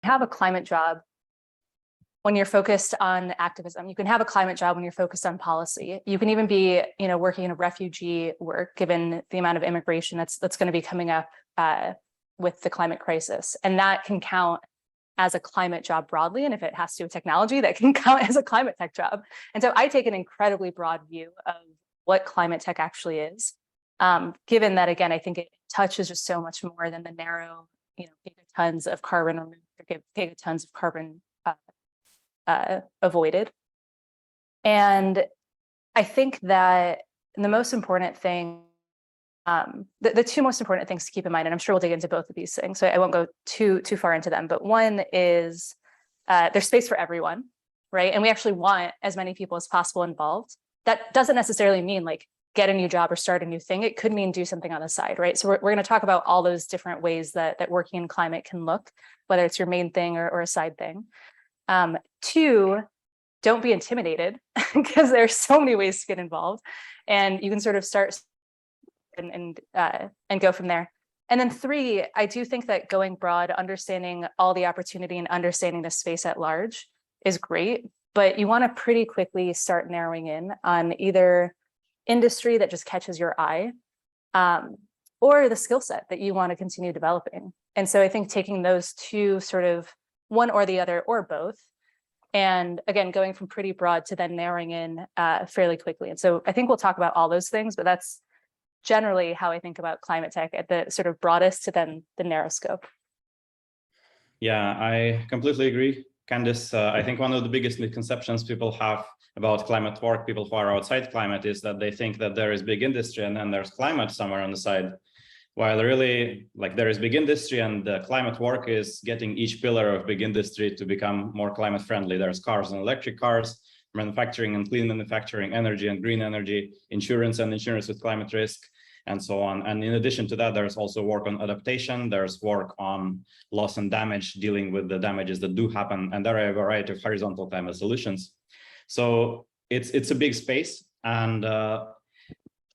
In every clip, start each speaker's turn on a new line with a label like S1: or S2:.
S1: have a climate job when you're focused on activism. You can have a climate job when you're focused on policy. You can even be, working in a refugee work, given the amount of immigration that's going to be coming up with the climate crisis. And that can count as a climate job broadly. And if it has to do with technology, that can count as a climate tech job. And so I take an incredibly broad view of what climate tech actually is, given that, again, I think it touches just so much more than the narrow, gigatons of carbon removed or gigatons of carbon avoided. And I think that the most important thing, the two most important things to keep in mind, and I'm sure we'll dig into both of these things, so I won't go too far into them, but one is there's space for everyone, right? And we actually want as many people as possible involved. That doesn't necessarily mean like get a new job or start a new thing. It could mean do something on the side, right? So we're going to talk about all those different ways that working in climate can look, whether it's your main thing or a side thing. Two, don't be intimidated because there are so many ways to get involved, and you can sort of start and go from there. And then three, I do think that going broad, understanding all the opportunity and understanding the space at large is great, but you want to pretty quickly start narrowing in on either industry that just catches your eye, or the skill set that you want to continue developing. And so I think taking those two, sort of one or the other or both, and again, going from pretty broad to then narrowing in fairly quickly. And so I think we'll talk about all those things, but that's generally how I think about climate tech at the sort of broadest to then the narrow scope.
S2: Yeah, I completely agree, Candice. I think one of the biggest misconceptions people have about climate work, people who are outside climate, is that they think that there is big industry and then there's climate somewhere on the side. While really, like, there is big industry, and the climate work is getting each pillar of big industry to become more climate friendly. There's cars and electric cars, manufacturing and clean manufacturing, energy and green energy, insurance and insurance with climate risk, and so on. And in addition to that, there's also work on adaptation. There's work on loss and damage, dealing with the damages that do happen. And there are a variety of horizontal climate solutions. So it's a big space. And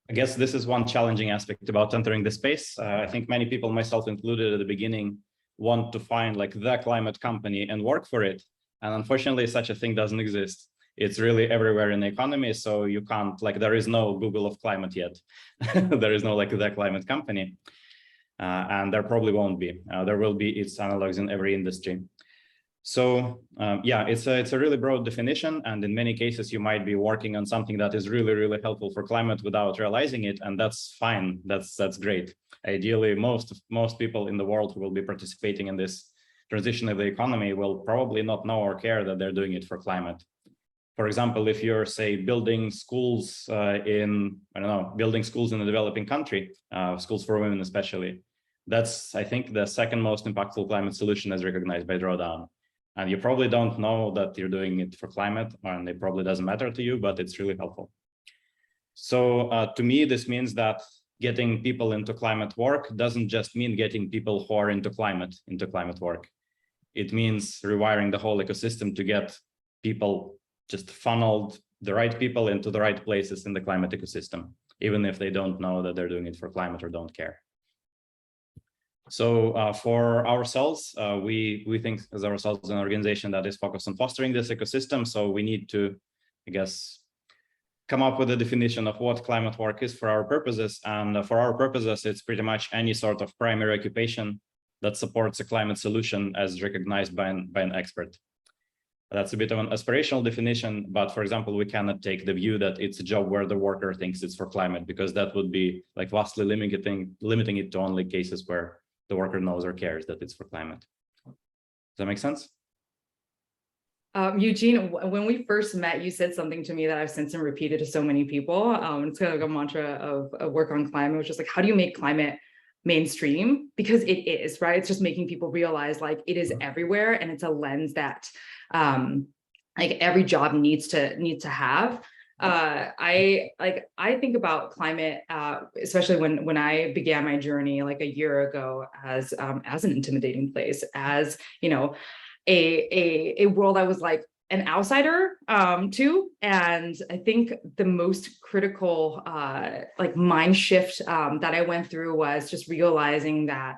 S2: I guess this is one challenging aspect about entering the space. I think many people, myself included at the beginning, want to find like the climate company and work for it. And unfortunately, such a thing doesn't exist. It's really everywhere in the economy. So you can't, like, there is no Google of climate yet. There is no like the climate company. And there probably won't be. There will be its analogs in every industry. So yeah, it's a really broad definition, and in many cases you might be working on something that is really, really helpful for climate without realizing it, and that's fine. That's great. Ideally, most people in the world who will be participating in this transition of the economy will probably not know or care that they're doing it for climate. For example, if you're, say, building schools building schools in a developing country, schools for women especially, that's, I think, the second most impactful climate solution as recognized by Drawdown. And you probably don't know that you're doing it for climate, and it probably doesn't matter to you, but it's really helpful. So to me, this means that getting people into climate work doesn't just mean getting people who are into climate work. It means rewiring the whole ecosystem to get people just funneled, the right people into the right places in the climate ecosystem, even if they don't know that they're doing it for climate or don't care. So for ourselves, we think as ourselves an organization that is focused on fostering this ecosystem. So we need to, I guess, come up with a definition of what climate work is for our purposes. And for our purposes, it's pretty much any sort of primary occupation that supports a climate solution as recognized by an expert. That's a bit of an aspirational definition, but for example, we cannot take the view that it's a job where the worker thinks it's for climate, because that would be like vastly limiting it to only cases where the worker knows or cares that it's for climate. Does that make sense?
S3: Eugene, when we first met, you said something to me that I've since repeated to so many people. It's kind of like a mantra of work on climate, which is like, how do you make climate mainstream? Because it is, right? It's just making people realize like it is everywhere, and it's a lens that like every job needs to have. I think about climate, especially when I began my journey like a year ago, as an intimidating place, as a world I was like an outsider to. And I think the most critical like mind shift that I went through was just realizing that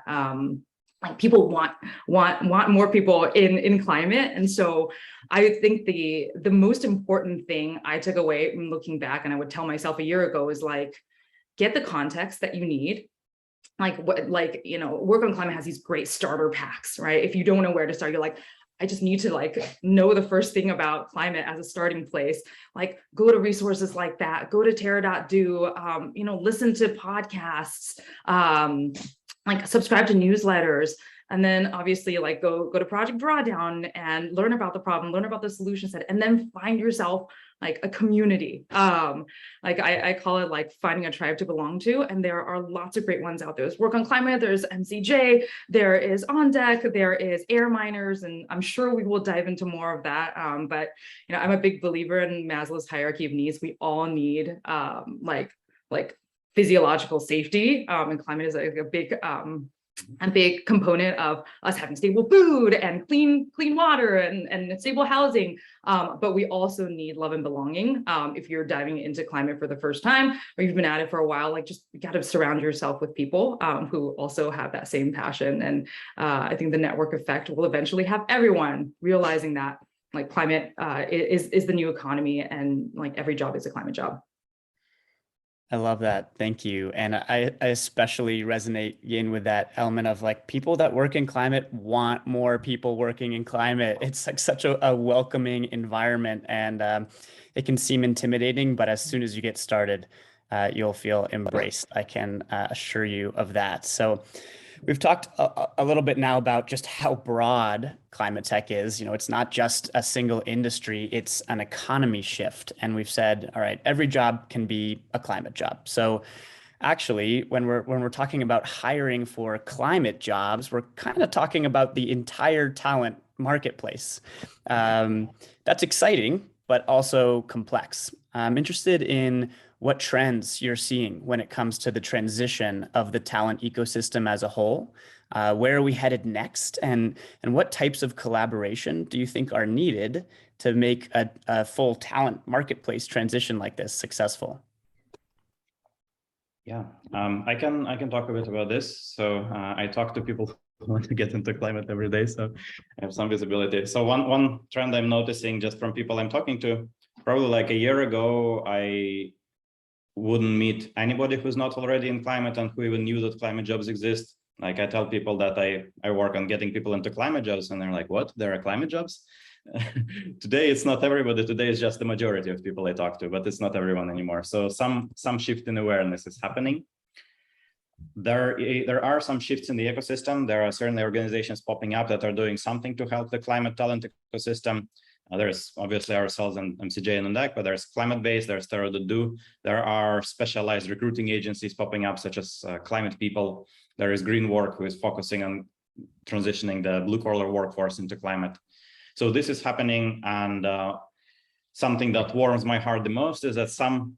S3: like people want more people in climate. And so I think the most important thing I took away from looking back, and I would tell myself a year ago, is like, get the context that you need. Like what, like, you know, Work on Climate has these great starter packs, right? If you don't know where to start, you're like, I just need to like know the first thing about climate as a starting place. Like go to resources like that, go to terra.do, you know, listen to podcasts, like subscribe to newsletters. And then obviously like go to Project Drawdown and learn about the problem, learn about the solution set, and then find yourself like a community. Like I call it like finding a tribe to belong to. And there are lots of great ones out there. There's Work on Climate, there's MCJ, there is On Deck, there is Air Miners, and I'm sure we will dive into more of that. But you know, I'm a big believer in Maslow's hierarchy of needs. We all need like physiological safety, and climate is a big component of us having stable food and clean water and stable housing. But we also need love and belonging. If you're diving into climate for the first time, or you've been at it for a while, like just you got to surround yourself with people who also have that same passion. And I think the network effect will eventually have everyone realizing that like climate is the new economy, and like every job is a climate job.
S4: I love that. Thank you. And I especially resonate, Yin, with that element of like people that work in climate want more people working in climate. It's like such a welcoming environment, and it can seem intimidating, but as soon as you get started, you'll feel embraced. I can assure you of that. So we've talked a little bit now about just how broad climate tech is. You know, it's not just a single industry, it's an economy shift. And we've said, all right, every job can be a climate job. So actually, when we're talking about hiring for climate jobs, we're kind of talking about the entire talent marketplace. That's exciting, but also complex. I'm interested in what trends you're seeing when it comes to the transition of the talent ecosystem as a whole. Where are we headed next? And what types of collaboration do you think are needed to make a full talent marketplace transition like this successful?
S2: Yeah, I can talk a bit about this. So I talk to people who want to get into climate every day, so I have some visibility. So one trend I'm noticing just from people I'm talking to, probably like a year ago, I wouldn't meet anybody who's not already in climate and who even knew that climate jobs exist. Like I tell people that I work on getting people into climate jobs, and they're like, what? There are climate jobs? Today, it's not everybody. Today is just the majority of people I talk to, but it's not everyone anymore. So some shift in awareness is happening. There are some shifts in the ecosystem. There are certainly organizations popping up that are doing something to help the climate talent ecosystem. There's obviously ourselves and MCJ and On Deck, but there's climate-based, there's terra.do. There are specialized recruiting agencies popping up, such as Climate People. There is Green Work, who is focusing on transitioning the blue-collar workforce into climate. So this is happening, and something that warms my heart the most is that some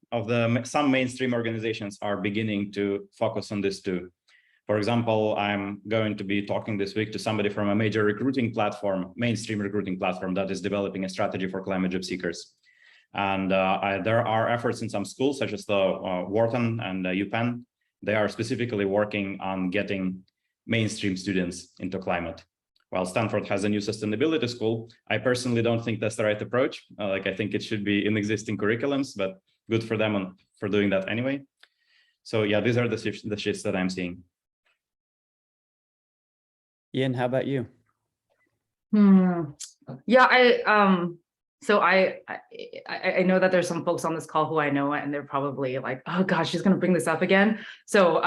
S2: mainstream organizations are beginning to focus on this too. For example, I'm going to be talking this week to somebody from a major recruiting platform, mainstream recruiting platform, that is developing a strategy for climate job seekers. And there are efforts in some schools, such as the Wharton and UPenn. They are specifically working on getting mainstream students into climate. While Stanford has a new sustainability school, I personally don't think that's the right approach. I think it should be in existing curriculums, but good for them for doing that anyway. So yeah, these are the shifts that I'm seeing.
S4: Yin, how about you?
S3: Yeah, so I know that there's some folks on this call who I know, and they're probably like, oh gosh, she's gonna bring this up again. So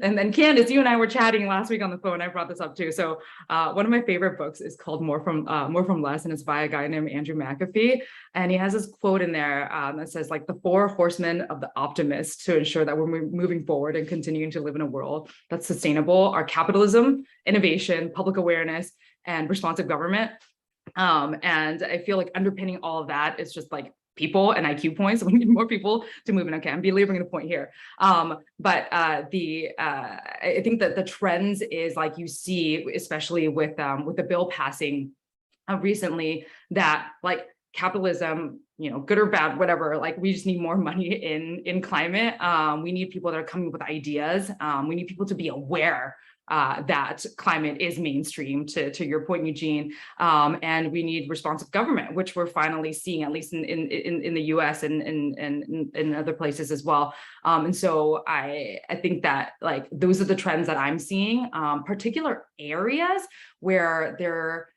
S3: and then Candice, you and I were chatting last week on the phone. I brought this up too. So one of my favorite books is called More from Less, and it's by a guy named Andrew McAfee. And he has this quote in there that says like the 4 horsemen of the optimist to ensure that we're moving forward and continuing to live in a world that's sustainable are capitalism, innovation, public awareness, and responsive government. And I feel like underpinning all of that is just like people and IQ points. So we need more people to move in. Okay, I'm belaboring the point here. But I think that the trends is like you see, especially with the bill passing recently, that like capitalism, you know, good or bad, whatever, like we just need more money in climate. We need people that are coming up with ideas. We need people to be aware that climate is mainstream, to your point, Eugene, and we need responsive government, which we're finally seeing, at least in the US and in other places as well. And so I think that like those are the trends that I'm seeing, particular areas where there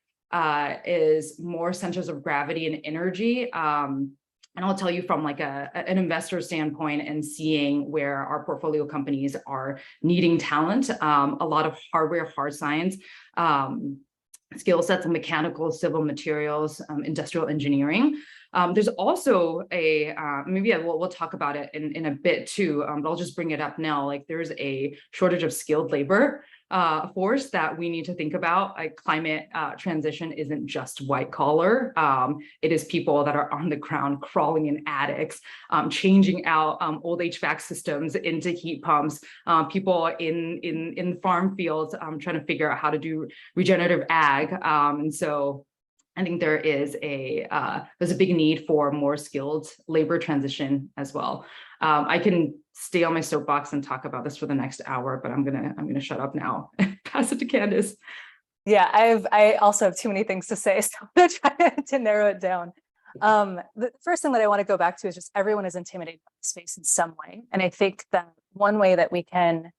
S3: is more centers of gravity and energy. And I'll tell you from like an investor standpoint and seeing where our portfolio companies are needing talent, a lot of hardware, hard science, skill sets, and mechanical, civil materials, industrial engineering. There's also a, maybe we'll talk about it in a bit too, but I'll just bring it up now. Like there's a shortage of skilled labor force that we need to think about. Like climate transition isn't just white collar. It is people that are on the ground crawling in attics, changing out old HVAC systems into heat pumps, people in farm fields trying to figure out how to do regenerative ag. And so I think there is there's a big need for more skilled labor transition as well. I can stay on my soapbox and talk about this for the next hour, but I'm gonna shut up now and pass it to Candice.
S1: Yeah, I also have too many things to say, so I'm gonna try to narrow it down. The first thing that I want to go back to is just everyone is intimidated by the space in some way, and I think that one way that we can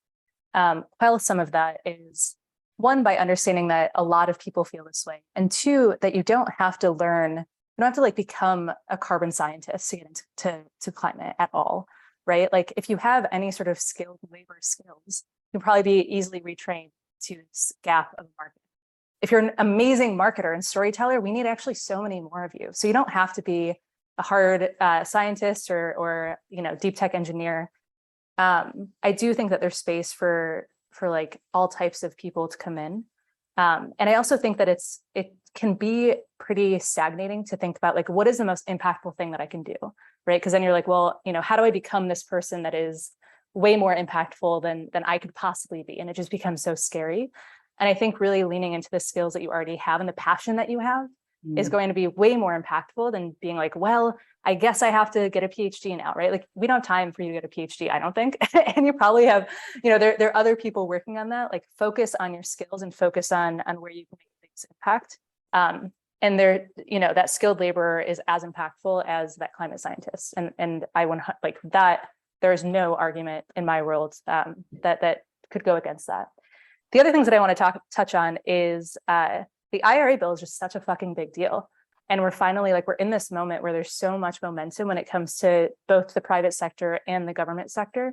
S1: quell some of that is, one, by understanding that a lot of people feel this way, and two, that you don't have to learn, you don't have to like become a carbon scientist to get into climate at all, right? Like if you have any sort of skilled labor skills, you'll probably be easily retrained to this gap of the market. If you're an amazing marketer and storyteller, we need actually so many more of you. So you don't have to be a hard scientist or deep tech engineer. I do think that there's space for like all types of people to come in. And I also think that it can be pretty stagnating to think about like, what is the most impactful thing that I can do, right? Because then you're like, well, how do I become this person that is way more impactful than I could possibly be? And it just becomes so scary. And I think really leaning into the skills that you already have and the passion that you have is going to be way more impactful than being like, well, I guess I have to get a PhD now, right? Like we don't have time for you to get a PhD, I don't think. And you probably have, there are other people working on that. Like focus on your skills and focus on where you can make the biggest impact. And there, that skilled laborer is as impactful as that climate scientist. And I want like that. There is no argument in my world that could go against that. The other things that I want to touch on is the IRA bill is just such a fucking big deal. And we're finally we're in this moment where there's so much momentum when it comes to both the private sector and the government sector.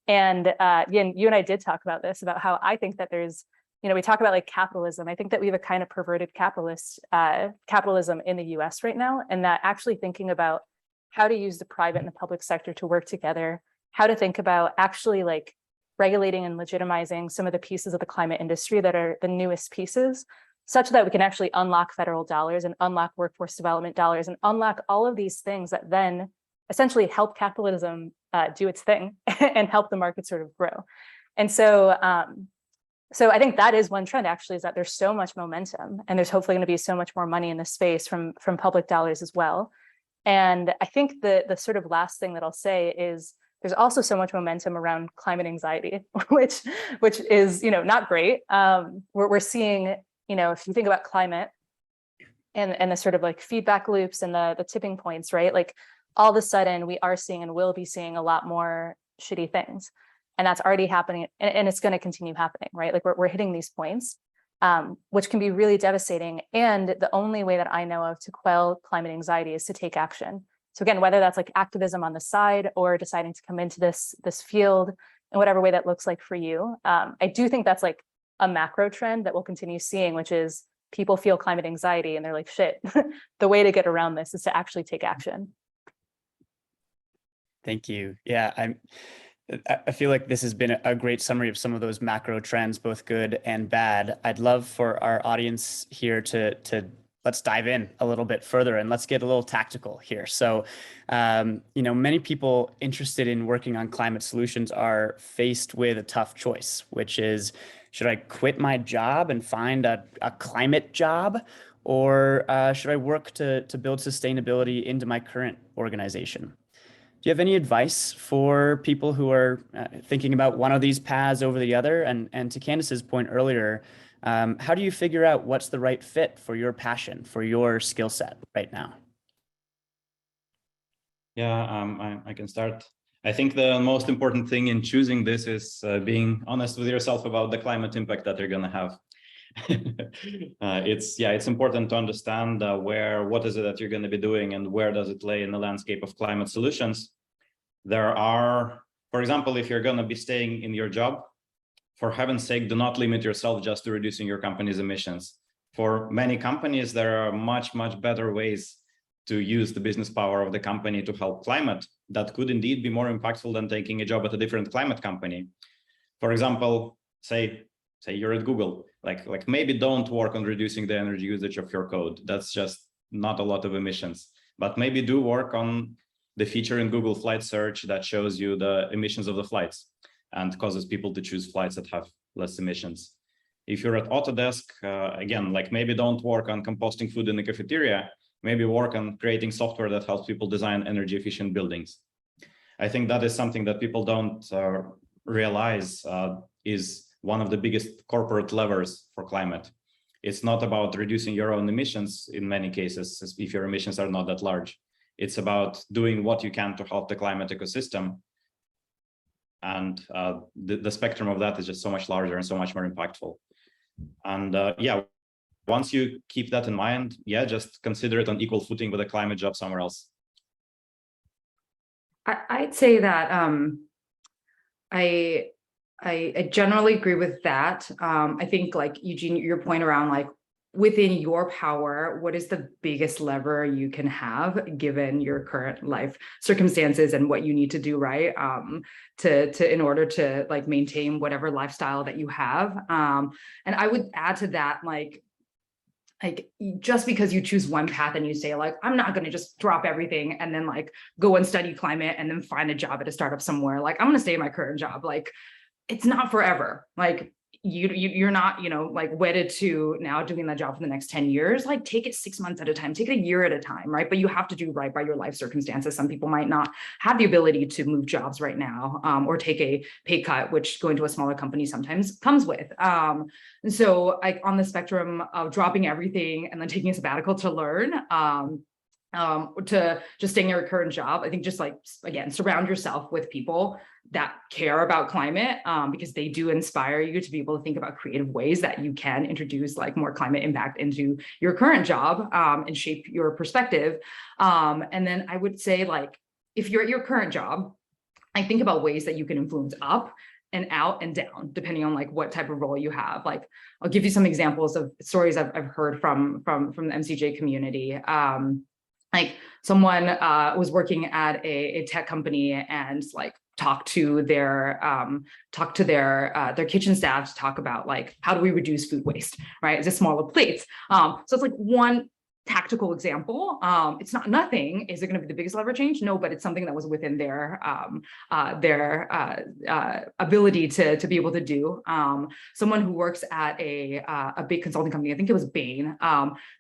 S1: And Yin, you and I did talk about this, about how I think that there's, we talk about like capitalism. I think that we have a kind of perverted capitalism in the US right now. And that actually thinking about how to use the private and the public sector to work together, how to think about actually like regulating and legitimizing some of the pieces of the climate industry that are the newest pieces, such that we can actually unlock federal dollars and unlock workforce development dollars and unlock all of these things that then essentially help capitalism do its thing and help the market sort of grow. And so I think that is one trend actually, is that there's so much momentum and there's hopefully going to be so much more money in this space from public dollars as well. And I think the sort of last thing that I'll say is there's also so much momentum around climate anxiety, which is, not great. We're seeing, if you think about climate and the sort of like feedback loops and the tipping points, right? Like all of a sudden we are seeing and will be seeing a lot more shitty things. And that's already happening and it's going to continue happening, right? Like we're hitting these points, which can be really devastating. And the only way that I know of to quell climate anxiety is to take action. So again, whether that's like activism on the side or deciding to come into this field in whatever way that looks like for you. I do think that's like a macro trend that we'll continue seeing, which is people feel climate anxiety and they're like, shit, the way to get around this is to actually take action.
S4: Thank you. Yeah, I feel like this has been a great summary of some of those macro trends, both good and bad. I'd love for our audience here to let's dive in a little bit further and let's get a little tactical here. So, many people interested in working on climate solutions are faced with a tough choice, which is, should I quit my job and find a climate job, or should I work to build sustainability into my current organization? Do you have any advice for people who are thinking about one of these paths over the other? And to Candice's point earlier, how do you figure out what's the right fit for your passion, for your skill set right now?
S2: Yeah, I can start. I think the most important thing in choosing this is being honest with yourself about the climate impact that you're going to have. It's important to understand what is it that you're going to be doing and where does it lay in the landscape of climate solutions. There are, for example, if you're going to be staying in your job, for heaven's sake, do not limit yourself just to reducing your company's emissions. For many companies, there are much better ways to use the business power of the company to help climate that could indeed be more impactful than taking a job at a different climate company. For example, say you're at Google, like maybe don't work on reducing the energy usage of your code. That's just not a lot of emissions, but maybe do work on the feature in Google Flight Search that shows you the emissions of the flights and causes people to choose flights that have less emissions. If you're at Autodesk, again, maybe don't work on composting food in the cafeteria, maybe work on creating software that helps people design energy efficient buildings. I think that is something that people don't realize is one of the biggest corporate levers for climate. It's not about reducing your own emissions in many cases, if your emissions are not that large. It's about doing what you can to help the climate ecosystem. And the spectrum of that is just so much larger and so much more impactful. And yeah, once you keep that in mind, yeah, just consider it on equal footing with a climate job somewhere else.
S3: I'd say that I generally agree with that. I think Eugene, your point around within your power, what is the biggest lever you can have given your current life circumstances and what you need to do, right? In order to maintain whatever lifestyle that you have. And I would add to that, just because you choose one path and you say I'm not going to just drop everything and then go and study climate and then find a job at a startup somewhere. I'm going to stay in my current job. It's not forever. You're not, wedded to now doing that job for the next 10 years. Take it 6 months at a time, take it a year at a time, right? But you have to do right by your life circumstances. Some people might not have the ability to move jobs right now, or take a pay cut, which going to a smaller company sometimes comes with. And so on the spectrum of dropping everything and then taking a sabbatical to learn, to just staying in your current job, I think just again, surround yourself with people that care about climate, because they do inspire you to be able to think about creative ways that you can introduce more climate impact into your current job, and shape your perspective. And then I would say if you're at your current job, I think about ways that you can influence up and out and down, depending on what type of role you have. I'll give you some examples of stories I've heard from the MCJ community. Someone was working at a tech company and talk to their kitchen staff to talk about how do we reduce food waste, right? It's a smaller plates. So it's one tactical example. It's not nothing. Is it going to be the biggest lever change? No, but it's something that was within their ability to be able to do. Someone who works at a big consulting company, I think it was Bain,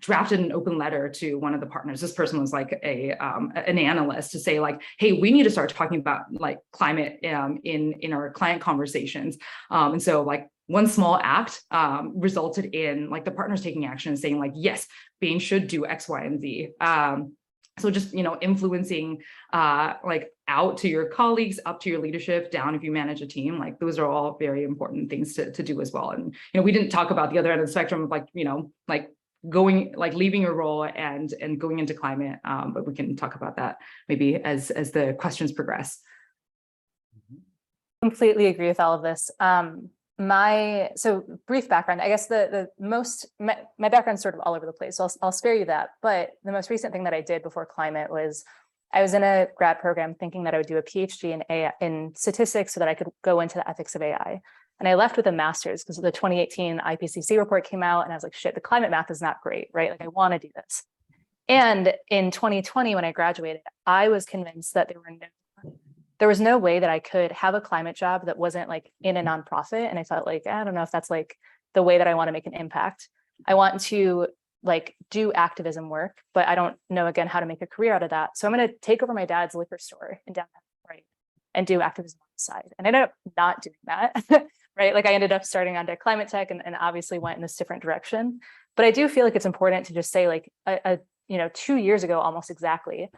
S3: drafted an open letter to one of the partners. This person was an analyst, to say hey, we need to start talking about climate in our client conversations. And so one small act resulted in the partners taking action and saying yes, Bain should do X, Y, and Z. So just influencing out to your colleagues, up to your leadership, down if you manage a team, those are all very important things to do as well. And we didn't talk about the other end of the spectrum of going leaving your role and going into climate, but we can talk about that maybe as the questions progress.
S1: Completely agree with all of this. So brief background, I guess my background's sort of all over the place, so I'll spare you that. But the most recent thing that I did before climate was I was in a grad program thinking that I would do a PhD in AI, in statistics, so that I could go into the ethics of AI. And I left with a master's because the 2018 IPCC report came out and I was like, shit, the climate math is not great, right? I want to do this. And in 2020, when I graduated, I was convinced that there was no way that I could have a climate job that wasn't in a nonprofit. And I felt I don't know if that's the way that I want to make an impact. I want to like do activism work, but I don't know, again, how to make a career out of that. So I'm going to take over my dad's liquor store in downtown Detroit and do activism on the side. And I ended up not doing that, right? Like I ended up starting onto climate tech and obviously went in this different direction. But I do feel like it's important to just say, like, 2 years ago, almost exactly,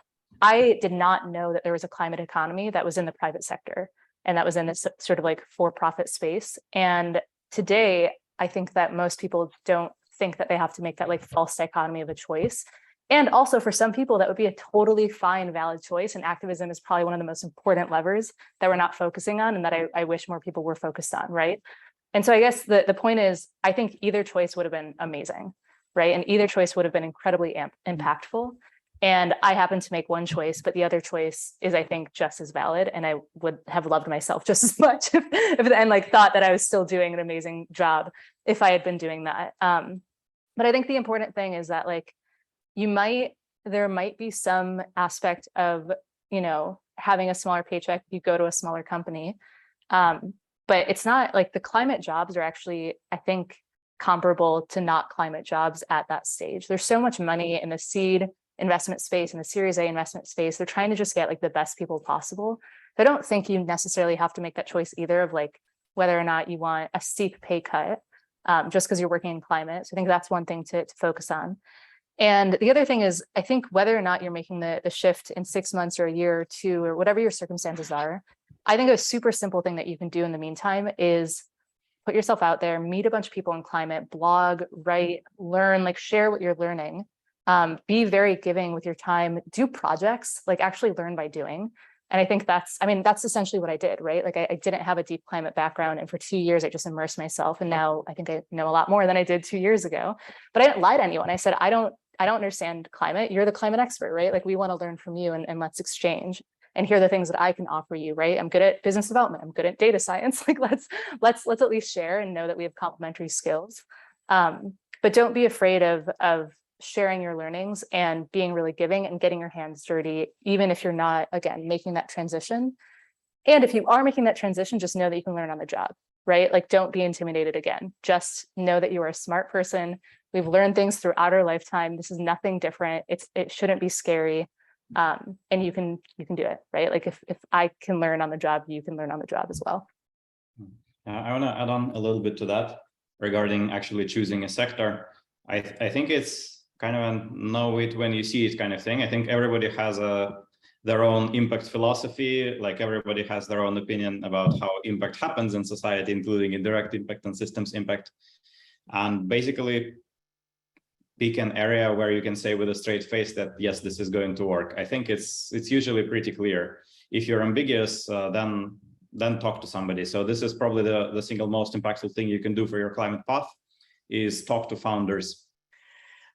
S1: I did not know that there was a climate economy that was in the private sector and that was in this sort of like for-profit space. And today, I think that most people don't think that they have to make that like false dichotomy of a choice. And also for some people, that would be a totally fine, valid choice. And activism is probably one of the most important levers that we're not focusing on and that I wish more people were focused on, right? And so I guess the point is, I think either choice would have been amazing, right? And either choice would have been incredibly impactful. And I happen to make one choice, but the other choice is, I think, just as valid. And I would have loved myself just as much and like thought that I was still doing an amazing job if I had been doing that. But I think the important thing is that like there might be some aspect of, having a smaller paycheck, you go to a smaller company. But it's not like the climate jobs are actually, I think, comparable to not climate jobs at that stage. There's so much money in the seed investment space and the Series A investment space. They're trying to just get like the best people possible. I don't think you necessarily have to make that choice either of like whether or not you want a steep pay cut just because you're working in climate. So I think that's one thing to focus on. And the other thing is, I think whether or not you're making the shift in 6 months or a year or two, or whatever your circumstances are, I think a super simple thing that you can do in the meantime is put yourself out there, meet a bunch of people in climate, blog, write, learn, like share what you're learning. Be very giving with your time, do projects, like actually learn by doing. And I think that's essentially what I did, right? Like I didn't have a deep climate background. And for 2 years, I just immersed myself. And now I think I know a lot more than I did 2 years ago. But I didn't lie to anyone. I said, I don't understand climate. You're the climate expert, right? Like we want to learn from you and let's exchange. And here are the things that I can offer you, right? I'm good at business development. I'm good at data science. Like let's at least share and know that we have complementary skills. But don't be afraid of sharing your learnings and being really giving and getting your hands dirty, even if you're not, again, making that transition. And if you are making that transition, just know that you can learn on the job, right? Like don't be intimidated again. Just know that you are a smart person. We've learned things throughout our lifetime. This is nothing different. It shouldn't be scary. And you can do it, right? Like if I can learn on the job, you can learn on the job as well.
S2: I want to add on a little bit to that regarding actually choosing a sector. I think it's kind of a know it when you see it kind of thing. I think everybody has their own impact philosophy, like everybody has their own opinion about how impact happens in society, including indirect impact and systems impact. And basically pick an area where you can say with a straight face that, yes, this is going to work. I think it's usually pretty clear. If you're ambiguous, then talk to somebody. So this is probably the single most impactful thing you can do for your climate path is talk to founders.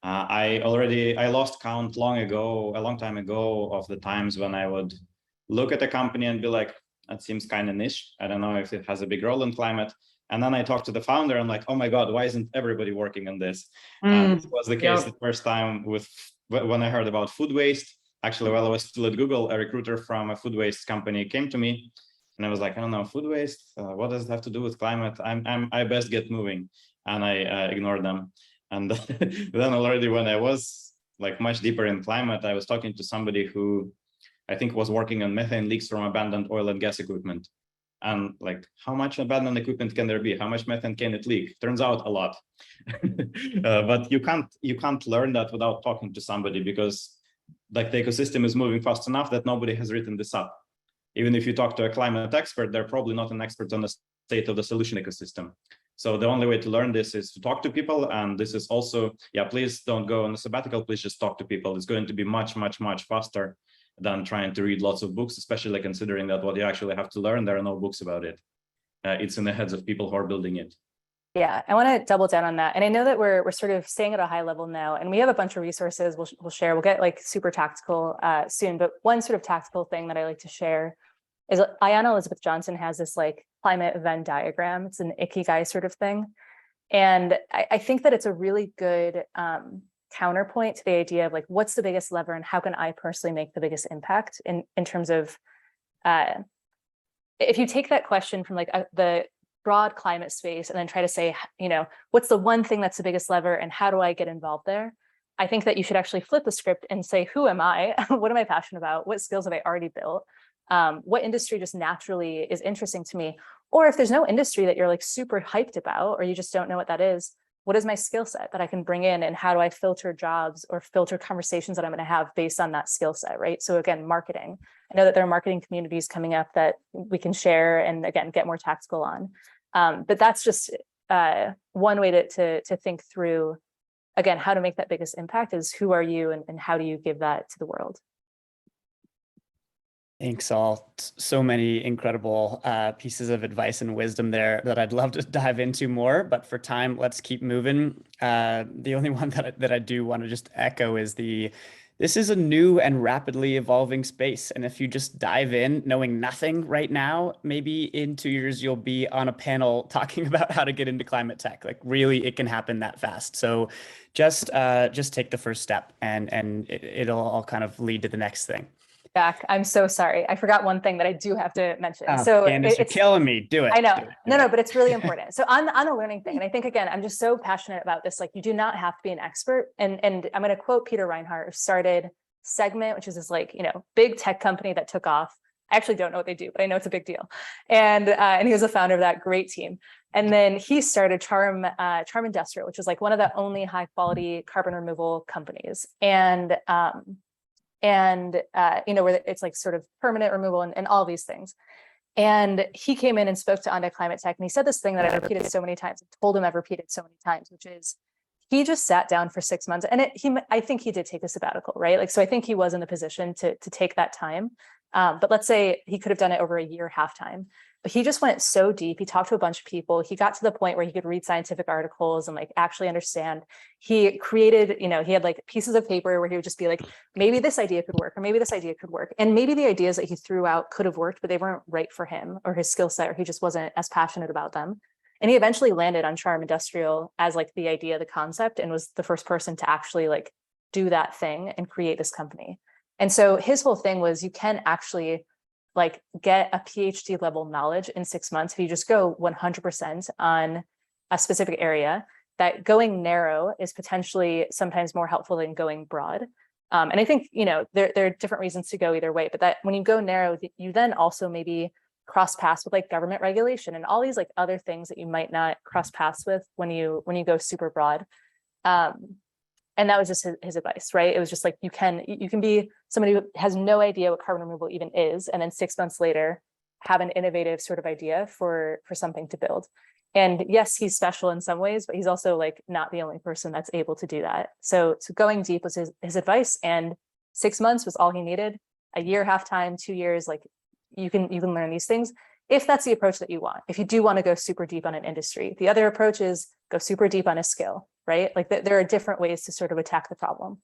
S2: I lost count a long time ago of the times when I would look at a company and be like, that seems kind of niche. I don't know if it has a big role in climate. And then I talked to the founder. I'm like, oh my God, why isn't everybody working on this? And this was the case the first time when I heard about food waste. Actually, while I was still at Google, a recruiter from a food waste company came to me. And I was like, I don't know, food waste, what does it have to do with climate? I best get moving. And I ignored them. And then already when I was like much deeper in climate, I was talking to somebody who I think was working on methane leaks from abandoned oil and gas equipment. And like, how much abandoned equipment can there be? How much methane can it leak? Turns out a lot. But you can't learn that without talking to somebody, because like the ecosystem is moving fast enough that nobody has written this up. Even if you talk to a climate expert, they're probably not an expert on the state of the solution ecosystem. So the only way to learn this is to talk to people. And this is also, please don't go on a sabbatical, please just talk to people. It's going to be much, much, much faster than trying to read lots of books, especially considering that what you actually have to learn, there are no books about it. It's in the heads of people who are building it.
S1: Yeah, I want to double down on that. And I know that we're sort of staying at a high level now, and we have a bunch of resources we'll share. We'll get like super tactical soon, but one sort of tactical thing that I like to share is Ayanna Elizabeth Johnson has this like climate Venn diagram. It's an ikigai sort of thing. And I think that it's a really good counterpoint to the idea of like, what's the biggest lever and how can I personally make the biggest impact in terms of, if you take that question from like the broad climate space and then try to say, what's the one thing that's the biggest lever and how do I get involved there? I think that you should actually flip the script and say, who am I? What am I passionate about? What skills have I already built? What industry just naturally is interesting to me? Or if there's no industry that you're like super hyped about, or you just don't know what that is, what is my skill set that I can bring in, and how do I filter jobs or filter conversations that I'm going to have based on that skill set, right? So again, marketing. I know that there are marketing communities coming up that we can share and again, get more tactical on. But that's just one way to think through, again, how to make that biggest impact is who are you and how do you give that to the world?
S4: Thanks all. So many incredible pieces of advice and wisdom there that I'd love to dive into more, but for time, let's keep moving. The only one that I do want to just echo is this is a new and rapidly evolving space. And if you just dive in knowing nothing right now, maybe in 2 years, you'll be on a panel talking about how to get into climate tech. Like really, it can happen that fast. So just take the first step and it'll all kind of lead to the next thing.
S1: Jack, I'm so sorry. I forgot one thing that I do have to mention.
S4: So Candice, you're killing me. Do it.
S1: I know.
S4: Do it.
S1: No, but it's really important. So on the learning thing, and I think, again, I'm just so passionate about this, like you do not have to be an expert. And I'm going to quote Peter Reinhardt, who started Segment, which is this big tech company that took off. I actually don't know what they do, but I know it's a big deal. And he was a founder of that great team. And then he started Charm Industrial, which is like one of the only high quality carbon removal companies. Where it's like sort of permanent removal and all these things. And he came in and spoke to On-Deck Climate Tech, and he said this thing that I repeated so many times, told him I've repeated so many times, which is he just sat down for 6 months, and I think he did take a sabbatical, right? Like, so I think he was in the position to take that time. But let's say he could have done it over a year, half time. But he just went so deep. He talked to a bunch of people. He got to the point where he could read scientific articles and like actually understand. He created, he had like pieces of paper where he would just be like, maybe this idea could work, or maybe this idea could work. And maybe the ideas that he threw out could have worked, but they weren't right for him or his skill set, or he just wasn't as passionate about them. And he eventually landed on Charm Industrial as like the idea, the concept, and was the first person to actually like do that thing and create this company. And so his whole thing was you can actually like get a PhD level knowledge in 6 months if you just go 100% on a specific area. That going narrow is potentially sometimes more helpful than going broad. And I think, there are different reasons to go either way, but that when you go narrow, you then also maybe cross paths with like government regulation and all these like other things that you might not cross paths with when you go super broad. And that was just his advice, right? It was just like, you can be somebody who has no idea what carbon removal even is, and then 6 months later have an innovative sort of idea for something to build. And yes, he's special in some ways, but he's also like not the only person that's able to do that. So going deep was his advice, and 6 months was all he needed. A year, half time, 2 years, like you can learn these things if that's the approach that you want. If you do want to go super deep on an industry, the other approach is go super deep on a skill, right? Like there are different ways to sort of attack the problem.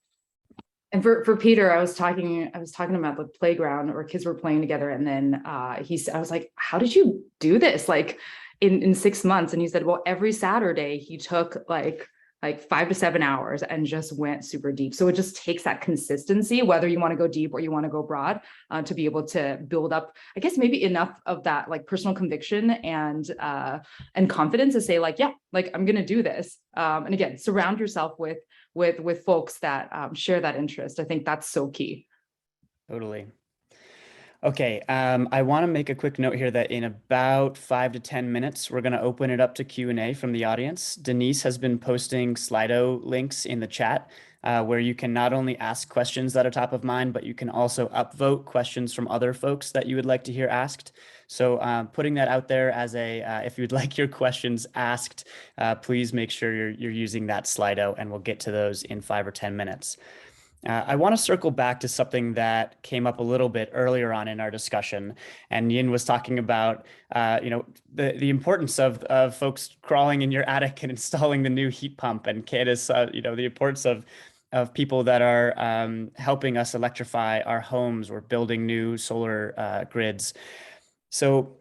S3: And for Peter, I was talking about the playground where kids were playing together, and then I was like, how did you do this like in 6 months? And he said, well, every Saturday he took like 5 to 7 hours and just went super deep. So it just takes that consistency, whether you want to go deep or you want to go broad, to be able to build up, I guess, maybe enough of that like personal conviction and confidence to say like, yeah, like I'm going to do this. And again, surround yourself with folks that share that interest. I think that's so key.
S4: Totally. Okay, I want to make a quick note here that in about 5 to 10 minutes, we're going to open it up to Q&A from the audience. Denise has been posting Slido links in the chat where you can not only ask questions that are top of mind, but you can also upvote questions from other folks that you would like to hear asked. So putting that out there as if you'd like your questions asked, please make sure you're using that Slido, and we'll get to those in 5 or 10 minutes. I want to circle back to something that came up a little bit earlier on in our discussion, and Yin was talking about, the importance of folks crawling in your attic and installing the new heat pump, and Candice, the importance of people that are helping us electrify our homes or building new solar grids. So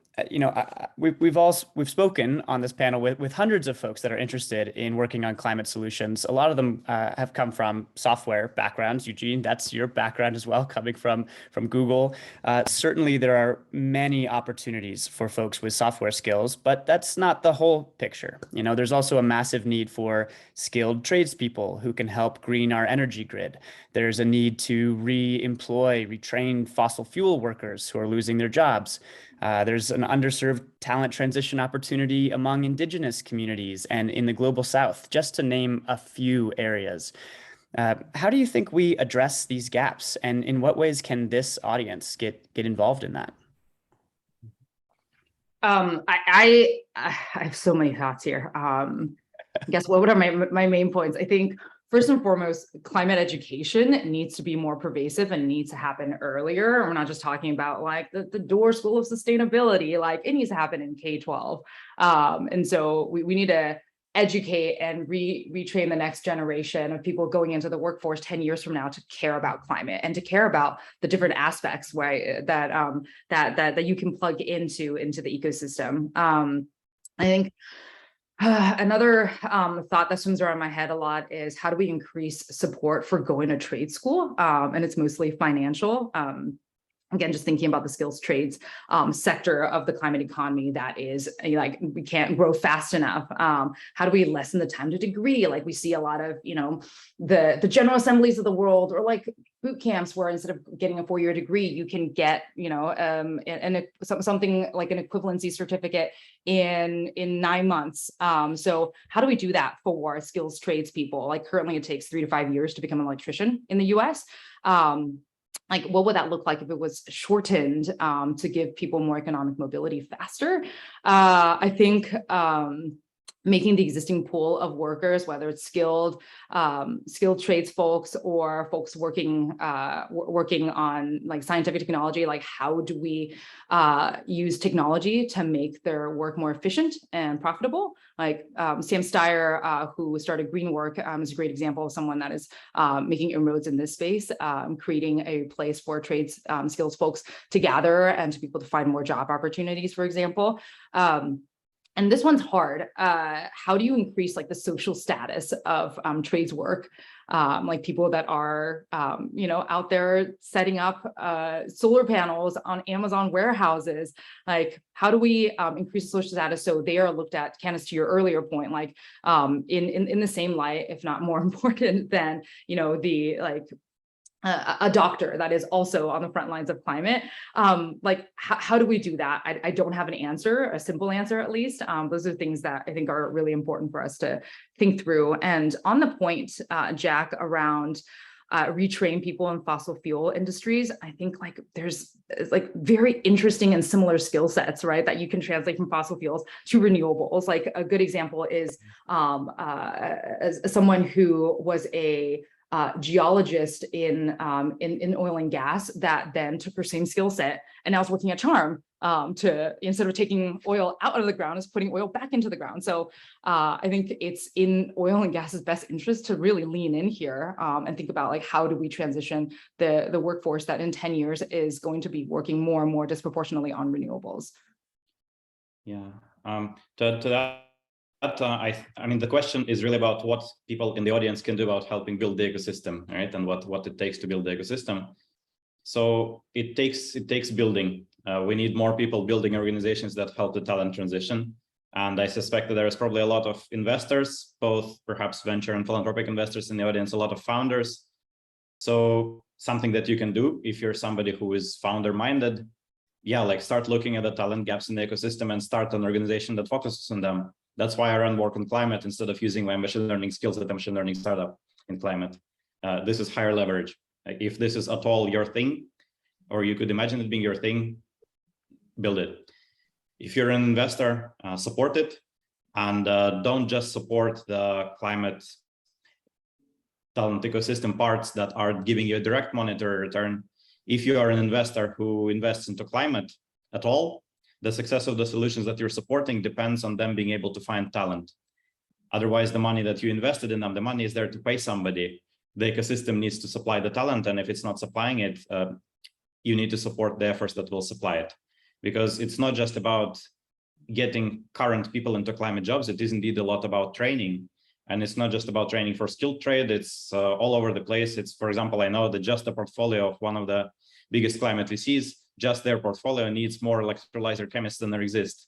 S4: we've spoken on this panel with hundreds of folks that are interested in working on climate solutions. A lot of them have come from software backgrounds. Eugene, that's your background as well, coming from Google. Certainly, there are many opportunities for folks with software skills, but that's not the whole picture. There's also a massive need for skilled tradespeople who can help green our energy grid. There's a need to re-employ, retrain fossil fuel workers who are losing their jobs. There's an underserved talent transition opportunity among indigenous communities and in the global south, just to name a few areas. How do you think we address these gaps, and in what ways can this audience get involved in that?
S3: I have so many thoughts here. I guess what are my main points? I think first and foremost, climate education needs to be more pervasive and needs to happen earlier. We're not just talking about like the Door School of Sustainability, like it needs to happen in K-12. And so we need to educate and retrain the next generation of people going into the workforce 10 years from now to care about climate and to care about the different aspects that you can plug into the ecosystem. I think another thought that swims around my head a lot is how do we increase support for going to trade school? And it's mostly financial. Again, just thinking about the skills trades sector of the climate economy that is like, we can't grow fast enough. How do we lessen the time to degree? Like we see a lot of, the General Assemblies of the world, or like boot camps where instead of getting a 4-year degree, you can get, something like an equivalency certificate in 9 months. So how do we do that for skills trades people? Like currently it takes 3 to 5 years to become an electrician in the US. Like, what would that look like if it was shortened to give people more economic mobility faster? I think making the existing pool of workers, whether it's skilled trades folks or folks working on like scientific technology, like how do we use technology to make their work more efficient and profitable? Like Sam Steyer, who started Green Work, is a great example of someone that is making inroads in this space, creating a place for trades skills folks to gather and to be able to find more job opportunities, for example. And this one's hard. How do you increase like the social status of trades work? Like people that are, out there setting up solar panels on Amazon warehouses. Like, how do we increase the social status so they are looked at, Candice, to your earlier point, like in the same light, if not more important than, a doctor that is also on the front lines of climate. Like, how do we do that? I don't have an answer, a simple answer at least. Those are things that I think are really important for us to think through. And on the point, Jack, around retrain people in fossil fuel industries, I think like there's like very interesting and similar skill sets, right, that you can translate from fossil fuels to renewables. Like a good example is as someone who was a geologist in oil and gas that then took her same skill set and now is working at Charm to, instead of taking oil out of the ground, is putting oil back into the ground. So I think it's in oil and gas's best interest to really lean in here and think about like, how do we transition the workforce that in 10 years is going to be working more and more disproportionately on renewables.
S2: Yeah, to that, I mean, the question is really about what people in the audience can do about helping build the ecosystem, right? And what it takes to build the ecosystem. So it takes building. We need more people building organizations that help the talent transition. And I suspect that there is probably a lot of investors, both perhaps venture and philanthropic investors in the audience, a lot of founders. So something that you can do if you're somebody who is founder-minded, yeah, like start looking at the talent gaps in the ecosystem and start an organization that focuses on them. That's why I run Work on Climate instead of using my machine learning skills at a machine learning startup in climate. This is higher leverage. If this is at all your thing, or you could imagine it being your thing, build it. If you're an investor, support it, and don't just support the climate talent ecosystem parts that are giving you a direct monetary return. If you are an investor who invests into climate at all, the success of the solutions that you're supporting depends on them being able to find talent. Otherwise, the money that you invested in them, the money is there to pay somebody. The ecosystem needs to supply the talent, and if it's not supplying it, you need to support the efforts that will supply it. because it's not just about getting current people into climate jobs. It is indeed a lot about training. And it's not just about training for skilled trade. It's all over the place. It's, for example, I know that just the portfolio of one of the biggest climate VCs, just their portfolio needs more electrolyzer chemists than there exist.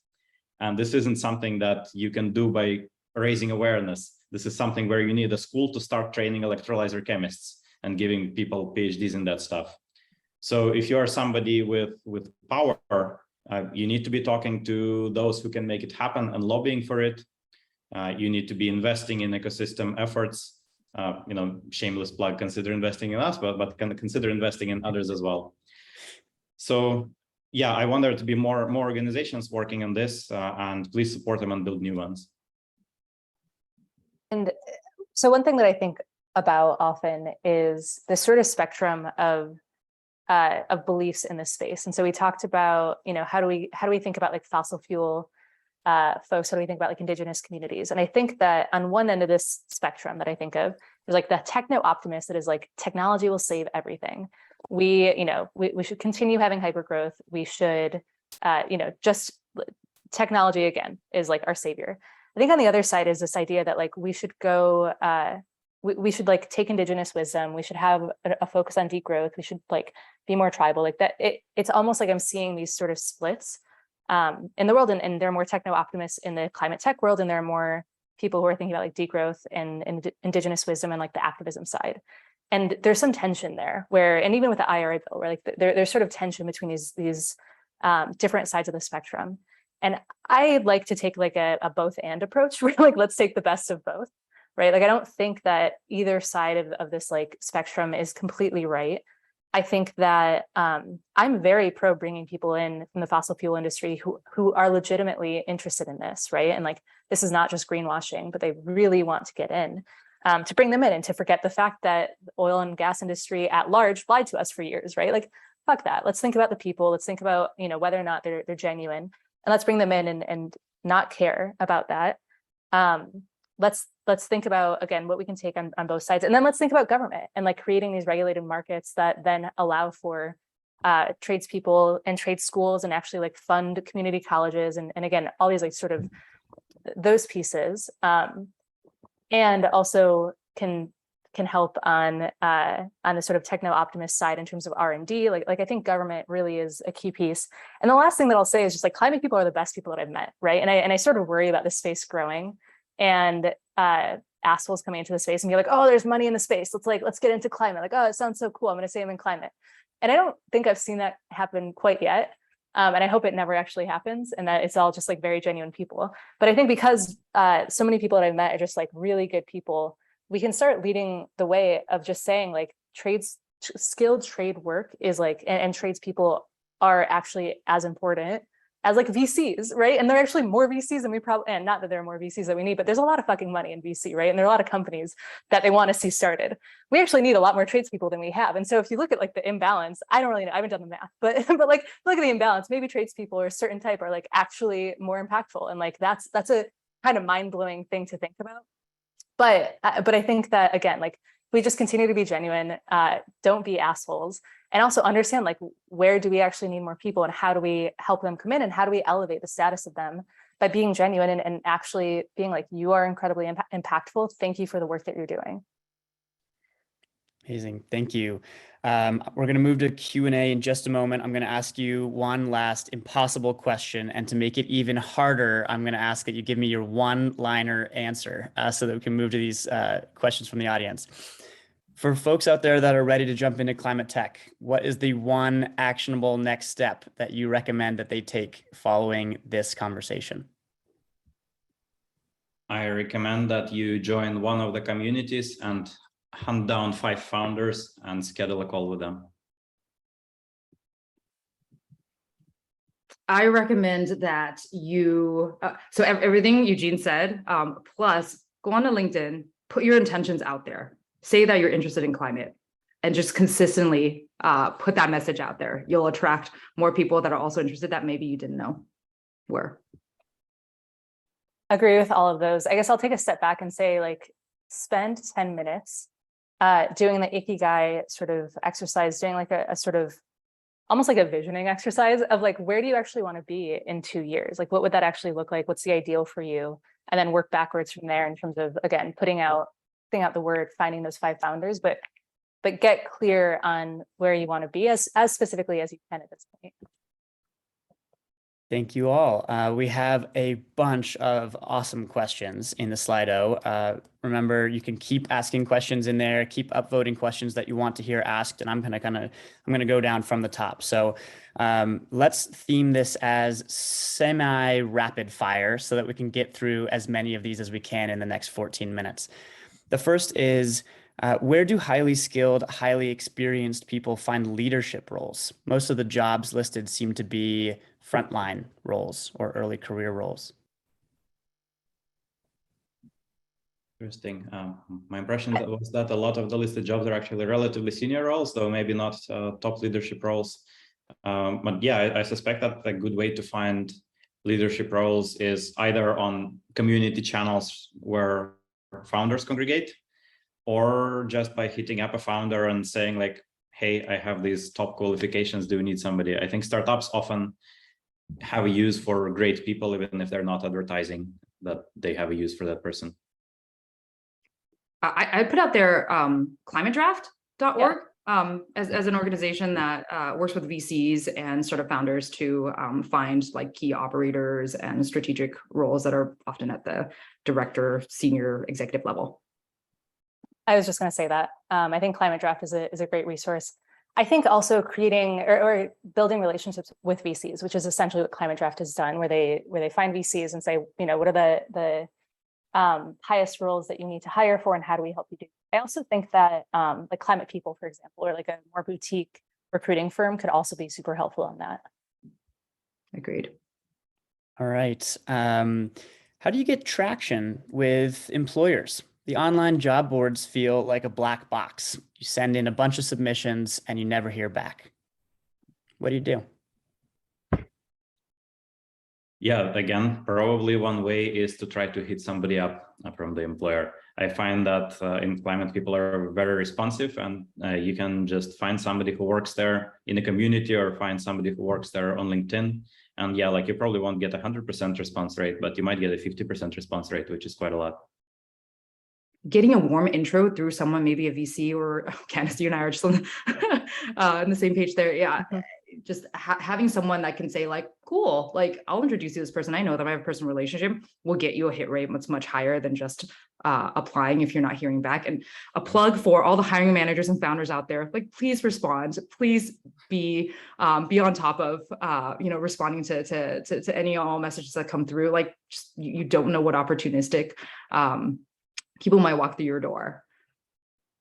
S2: And this isn't something that you can do by raising awareness. This is something where you need a school to start training electrolyzer chemists and giving people PhDs in that stuff. So if you are somebody with power, you need to be talking to those who can make it happen and lobbying for it. You need to be investing in ecosystem efforts. Shameless plug, consider investing in us, but consider investing in others as well. So yeah, I want there to be more organizations working on this, and please support them and build new ones.
S1: And so one thing that I think about often is this sort of spectrum of beliefs in this space. And so we talked about, how do we think about like fossil fuel folks? How do we think about like indigenous communities? And I think that on one end of this spectrum that I think of is like the techno optimist that is like technology will save everything. We should continue having hypergrowth. We should, just technology again is like our savior. I think on the other side is this idea that like we should go, we should like take indigenous wisdom. We should have a focus on degrowth. We should like be more tribal, like that. It's almost like I'm seeing these sort of splits in the world, and there are more techno optimists in the climate tech world, and there are more people who are thinking about like degrowth and indigenous wisdom and like the activism side. And there's some tension there where, and even with the IRA bill, where like there's sort of tension between these different sides of the spectrum. And I like to take like a both and approach where like, let's take the best of both, right? Like, I don't think that either side of this like spectrum is completely right. I think that I'm very pro bringing people in from the fossil fuel industry who are legitimately interested in this, right? And like, this is not just greenwashing, but they really want to get in, to bring them in and to forget the fact that the oil and gas industry at large lied to us for years, right? Like, fuck that. Let's think about the people. Let's think about, whether or not they're genuine, and let's bring them in and not care about that. Let's think about, again, what we can take on both sides. And then let's think about government and like creating these regulated markets that then allow for tradespeople and trade schools and actually like fund community colleges. And again, all these like sort of those pieces, and also can help on the sort of techno optimist side in terms of R&D. Like I think government really is a key piece. And the last thing that I'll say is just like climate people are the best people that I've met, right? And I sort of worry about this space growing and assholes coming into the space and be like, oh, there's money in the space. Let's get into climate. Like, oh, it sounds so cool. I'm going to say I'm in climate. And I don't think I've seen that happen quite yet. And I hope it never actually happens and that it's all just like very genuine people. But I think because so many people that I've met are just like really good people, we can start leading the way of just saying like skilled trade work is like, and tradespeople are actually as important as like VCs, right? And there are actually more VCs than we probably, and not that there are more VCs that we need, but there's a lot of fucking money in VC, right? And there are a lot of companies that they want to see started. We actually need a lot more tradespeople than we have. And so if you look at like the imbalance, I don't really know, I haven't done the math, but like look at the imbalance, maybe tradespeople or a certain type are like actually more impactful. And like, that's a kind of mind-blowing thing to think about. But I think that, again, like we just continue to be genuine, don't be assholes, and also understand like where do we actually need more people and how do we help them come in and how do we elevate the status of them by being genuine and actually being like, you are incredibly impactful. Thank you for the work that you're doing.
S4: Amazing. Thank you. We're going to move to Q&A in just a moment. I'm going to ask you one last impossible question. And to make it even harder, I'm going to ask that you give me your one-liner answer so that we can move to these questions from the audience. For folks out there that are ready to jump into climate tech, what is the one actionable next step that you recommend that they take following this conversation?
S2: I recommend that you join one of the communities and hunt down 5 founders and schedule a call with them.
S3: I recommend that you, so everything Eugene said, plus go on to LinkedIn, put your intentions out there, say that you're interested in climate, and just consistently put that message out there. You'll attract more people that are also interested that maybe you didn't know were.
S1: Agree with all of those. I guess I'll take a step back and say like, spend 10 minutes doing the Ikigai sort of exercise, doing like a sort of almost like a visioning exercise of like, where do you actually want to be in 2 years? Like, what would that actually look like? What's the ideal for you? And then work backwards from there in terms of, again, putting out the word, finding those 5 founders, but get clear on where you want to be as specifically as you can at this point.
S4: Thank you all. We have a bunch of awesome questions in the Slido. Remember, you can keep asking questions in there, keep upvoting questions that you want to hear asked, and I'm gonna go down from the top. So let's theme this as semi-rapid fire so that we can get through as many of these as we can in the next 14 minutes. The first is, where do highly skilled, highly experienced people find leadership roles? Most of the jobs listed seem to be frontline roles or early career roles.
S2: Interesting. My impression was that a lot of the listed jobs are actually relatively senior roles, though maybe not top leadership roles. But yeah, I suspect that a good way to find leadership roles is either on community channels where founders congregate, or just by hitting up a founder and saying like, hey, I have these top qualifications, do you need somebody? I think startups often have a use for great people, even if they're not advertising that they have a use for that person.
S3: I put out there climatedraft.org as an organization that works with VCs and startup founders to find like key operators and strategic roles that are often at the director, senior executive level.
S1: I was just going to say that. I think Climate Draft is a great resource. I think also creating or building relationships with VCs, which is essentially what Climate Draft has done, where they find VCs and say, you know, what are the highest roles that you need to hire for, and how do we help you do? I also think that like Climate People, for example, or like a more boutique recruiting firm could also be super helpful on that.
S3: Agreed.
S4: All right. How do you get traction with employers? The online job boards feel like a black box. You send in a bunch of submissions and you never hear back. What do you do?
S2: Yeah, again, probably one way is to try to hit somebody up from the employer. I find that in Climate, people are very responsive, and you can just find somebody who works there in the community or find somebody who works there on LinkedIn. And yeah, like you probably won't get 100% response rate, but you might get a 50% response rate, which is quite a lot.
S3: Getting a warm intro through someone, maybe a VC, or Candice, you and I are just on the same page there. Yeah. Mm-hmm. Just having someone that can say like, cool, like I'll introduce you to this person. I know them. I have a personal relationship, will get you a hit rate much higher than just applying if you're not hearing back. And a plug for all the hiring managers and founders out there, like, please respond, please be on top of, responding to any all messages that come through. Like, just, you don't know what opportunistic people might walk through your door.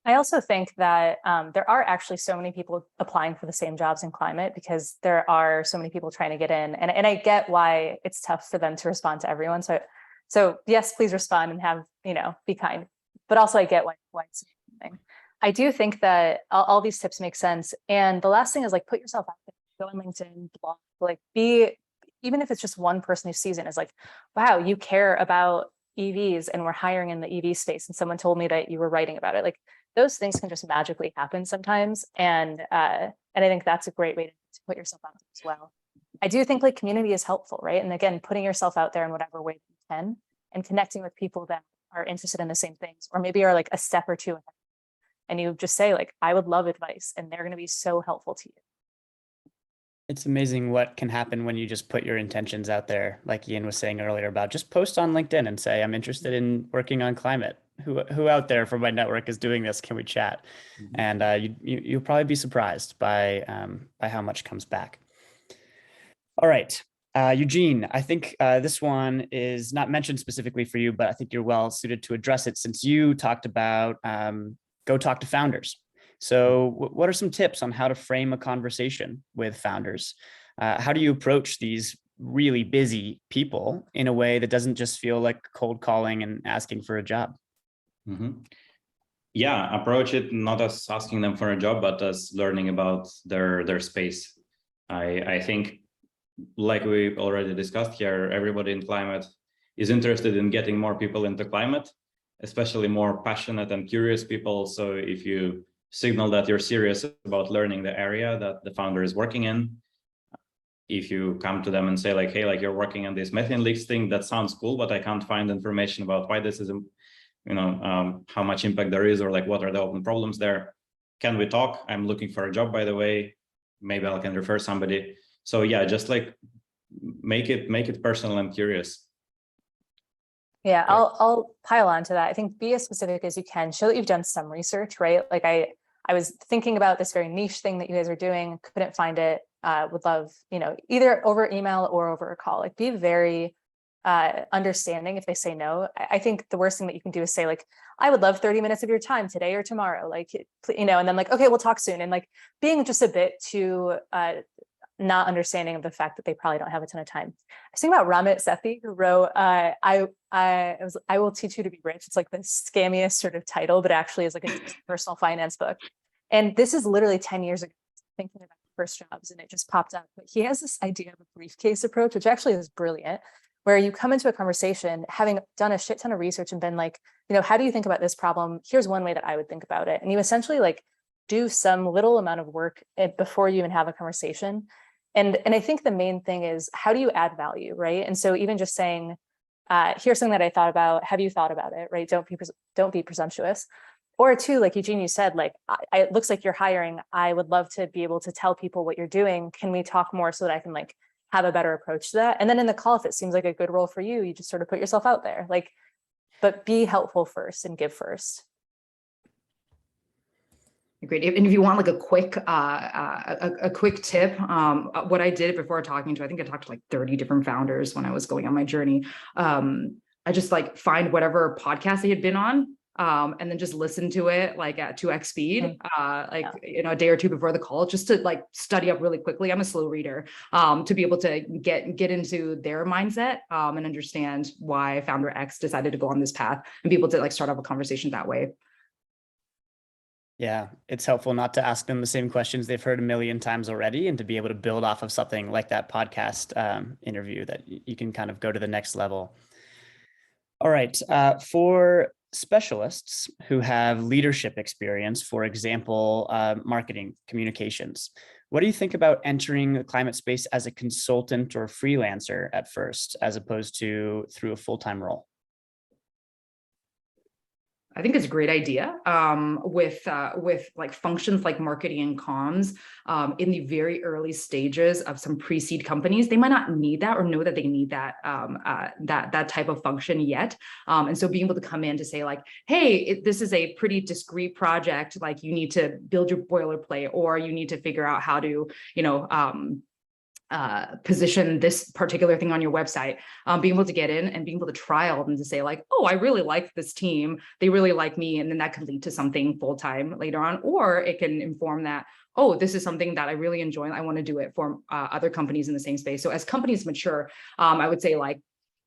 S1: I also think that there are actually so many people applying for the same jobs in Climate because there are so many people trying to get in, and I get why it's tough for them to respond to everyone. So yes, please respond and have, be kind, but also I get why it's something. I do think that all these tips make sense. And the last thing is like, put yourself out there, go on LinkedIn, blog, like even if it's just one person who sees it is like, wow, you care about EVs and we're hiring in the EV space. And someone told me that you were writing about it. Like, those things can just magically happen sometimes. And I think that's a great way to put yourself out there as well. I do think like community is helpful, right? And again, putting yourself out there in whatever way you can and connecting with people that are interested in the same things, or maybe are like a step or two ahead. And you just say like, I would love advice, and they're going to be so helpful to you.
S4: It's amazing what can happen when you just put your intentions out there. Like Yin was saying earlier about just post on LinkedIn and say, I'm interested in working on Climate. Who out there from my network is doing this? Can we chat? Mm-hmm. And you'll probably be surprised by how much comes back. All right, Eugene, I think this one is not mentioned specifically for you, but I think you're well suited to address it since you talked about go talk to founders. So what are some tips on how to frame a conversation with founders? How do you approach these really busy people in a way that doesn't just feel like cold calling and asking for a job?
S2: Mm-hmm. Yeah, approach it not as asking them for a job, but as learning about their space. I think, like we already discussed here, everybody in Climate is interested in getting more people into Climate, especially more passionate and curious people. So if you signal that you're serious about learning the area that the founder is working in. If you come to them and say like, hey, like you're working on this methane leaks thing, that sounds cool, but I can't find information about why this is, how much impact there is, or like what are the open problems there. Can we talk? I'm looking for a job, by the way. Maybe I can refer somebody. So yeah, just like make it personal and curious.
S1: Yeah, I'll pile on to that. I think be as specific as you can. Show that you've done some research, right? Like I was thinking about this very niche thing that you guys are doing, couldn't find it. Would love, either over email or over a call. Like be very understanding if they say no. I think the worst thing that you can do is say like, I would love 30 minutes of your time today or tomorrow, like, and then like, okay, we'll talk soon. And like being just a bit too not understanding of the fact that they probably don't have a ton of time. I was thinking about Ramit Sethi, who wrote, I Will Teach You to Be Rich. It's like the scammiest sort of title, but actually is like a personal finance book. And this is literally 10 years ago, thinking about first jobs, and it just popped up. But he has this idea of a briefcase approach, which actually is brilliant, where you come into a conversation having done a shit ton of research and been like, how do you think about this problem? Here's one way that I would think about it. And you essentially like do some little amount of work before you even have a conversation. And I think the main thing is, how do you add value, right? And so even just saying, here's something that I thought about, have you thought about it, right? Don't be presumptuous. Or two, like Eugene, you said, like, it looks like you're hiring. I would love to be able to tell people what you're doing. Can we talk more so that I can like have a better approach to that? And then in the call, if it seems like a good role for you, you just sort of put yourself out there, like, but be helpful first and give first.
S3: Great. And if you want like a quick tip, what I did before talking to, I think I talked to like 30 different founders when I was going on my journey. I just like find whatever podcast they had been on, and then just listen to it like at 2x speed, a day or two before the call, just to like study up really quickly. I'm a slow reader, to be able to get into their mindset, and understand why founder X decided to go on this path, and be able to like start up a conversation that way.
S4: Yeah, it's helpful not to ask them the same questions they've heard a million times already, and to be able to build off of something like that podcast interview that you can kind of go to the next level. All right, for specialists who have leadership experience, for example, marketing, communications, what do you think about entering the climate space as a consultant or freelancer at first, as opposed to through a full-time role?
S3: I think it's a great idea, with like functions like marketing and comms, in the very early stages of some pre-seed companies. They might not need that or know that they need that that type of function yet, and so being able to come in to say like, hey, this is a pretty discrete project, like you need to build your boilerplate, or you need to figure out how to position this particular thing on your website, being able to get in and being able to trial them to say like, oh, I really like this team, they really like me, and then that could lead to something full-time later on. Or it can inform that, oh, this is something that I really enjoy and I want to do it for other companies in the same space. So as companies mature, I would say like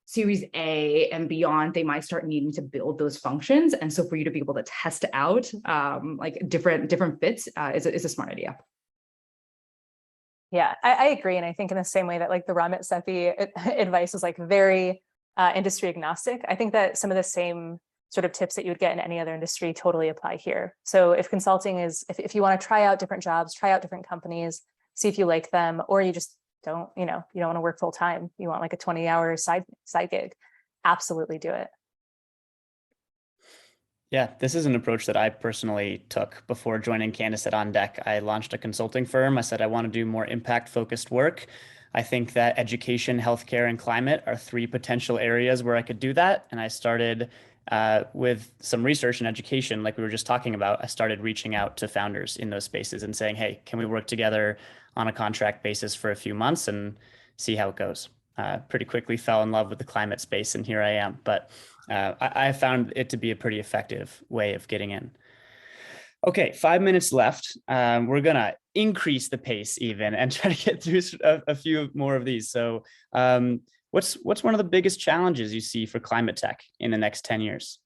S3: Series A and beyond, they might start needing to build those functions. And so for you to be able to test out like different fits is a smart idea.
S1: Yeah, I agree. And I think in the same way that like the Ramit Sethi advice is like very industry agnostic, I think that some of the same sort of tips that you would get in any other industry totally apply here. So if consulting is, if you want to try out different jobs, try out different companies, see if you like them, or you just don't, you don't want to work full time, you want like a 20-hour side gig, absolutely do it.
S4: Yeah, this is an approach that I personally took before joining Candice at On Deck. I launched a consulting firm. I said I want to do more impact-focused work. I think that education, healthcare, and climate are three potential areas where I could do that. And I started with some research and education, like we were just talking about. I started reaching out to founders in those spaces and saying, hey, can we work together on a contract basis for a few months and see how it goes? Pretty quickly fell in love with the climate space, and here I am. But I found it to be a pretty effective way of getting in. Okay, 5 minutes left. We're gonna increase the pace even and try to get through a few more of these. So what's one of the biggest challenges you see for climate tech in the next 10 years?